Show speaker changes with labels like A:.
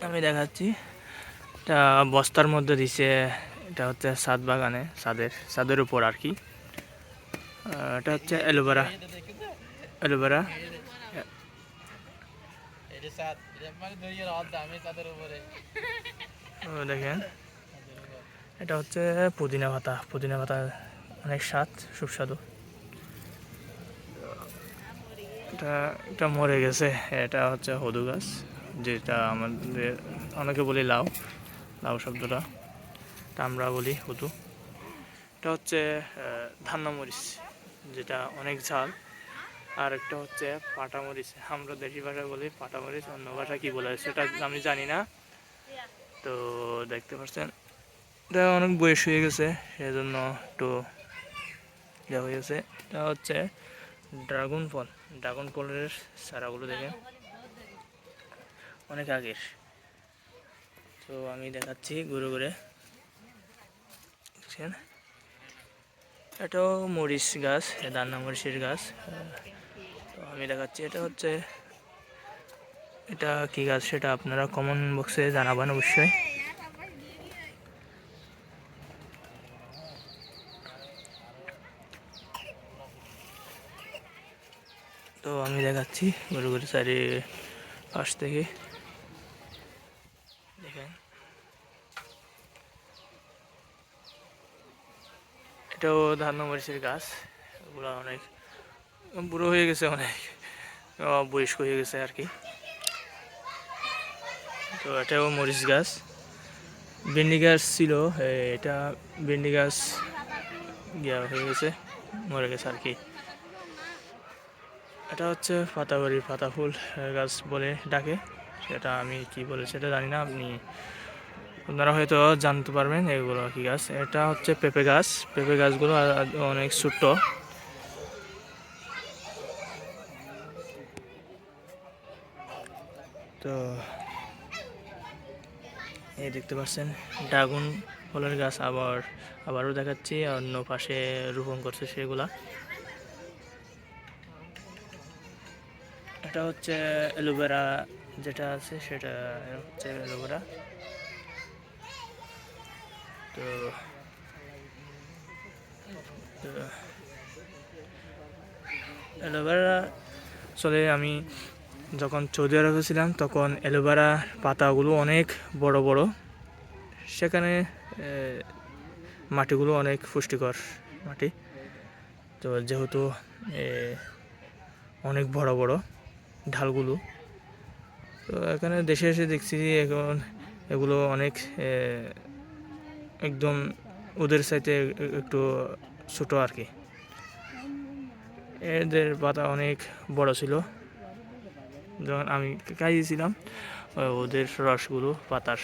A: আমি দেখাচ্ছি, এটা বস্তার মধ্যে দিছে। এটা হচ্ছে ছাদ বাগানে, ছাদের উপর আর কি। এটা হচ্ছে অ্যালোভেরা। অ্যালোভেরা দেখেন, এটা হচ্ছে পুদিনা পাতা। পুদিনা পাতা অনেক স্বাদ, সুস্বাদু। এটা মরে গেছে। এটা হচ্ছে হদু গাছ, যেটা আমাদের অনেকে বলি লাউ। লাউ শব্দটা আমরা বলি হদু। এটা হচ্ছে ধান্না মরিচ, যেটা অনেক ঝাল। আর একটা হচ্ছে পাটামরিচ, আমরা দেশি ভাষায় বলি পাটামরিচ, অন্য ভাষা কি বলে সেটা আমি জানি না। তো দেখতে পাচ্ছেন, এটা অনেক বয়স হয়ে গেছে, সেজন্য একটু ইয়ে হয়ে গেছে। এটা হচ্ছে ড্রাগন ফল। ড্রাগন ফলের চারাগুলো দেখেন অনেক আগের। তো আমি দেখাচ্ছি ঘুরে ঘুরে, দেখছেন এটাও মরিচ গাছ, দান্না মরিচের গাছ। তো আমি দেখাচ্ছি, এটা হচ্ছে, এটা কি গাছ সেটা আপনারা কমেন্ট বক্সে জানাবেন অবশ্যই। তো আমি দেখাচ্ছি ঘুরে ঘুরে চারি পাশ থেকে, দেখেন এটাও ধান্না মরিচের গাছ। এগুলো অনেক বুড়ো হয়ে গেছে, অনেক বয়স্ক হয়ে গেছে আর কি। তো এটাও মরিচ গাছ। ভেন্ডি গাছ ছিল, এটা ভেন্ডি গাছ গিয়া হয়ে গেছে, মরে গেছে আর কি। এটা হচ্ছে পাতাবাড়ি, পাতা ফুল গাছ বলে ডাকে, সেটা আমি কি বলে সেটা জানি না, আপনারা হয়তো জানতে পারবেন এগুলো কি গাছ। এটা হচ্ছে পেঁপে গাছ। পেঁপে গাছগুলো অনেক ছোট্ট। তো এই দেখতে পাচ্ছেন ড্রাগন ফলের গাছ, আবারও দেখাচ্ছি অন্য পাশে রোপণ করছে সেগুলা। এটা হচ্ছে অ্যালোভেরা, যেটা আছে সেটা হচ্ছে অ্যালোভেরা। তো অ্যালোভেরা আসলে আমি যখন সৌদি আরবে ছিলাম তখন অ্যালোভেরা পাতাগুলো অনেক বড় বড়, সেখানে মাটিগুলো অনেক পুষ্টিকর মাটি। তো যেহেতু অনেক বড় বড় ঢালগুলো, তো এখানে দেশে এসে দেখছি এখন এগুলো অনেক একদম ওদের সাথে একটু ছোটো আর কি। এদের পাতা অনেক বড় ছিল, যখন আমি খাইয়েছিলাম ওদের রসগুলো পাতার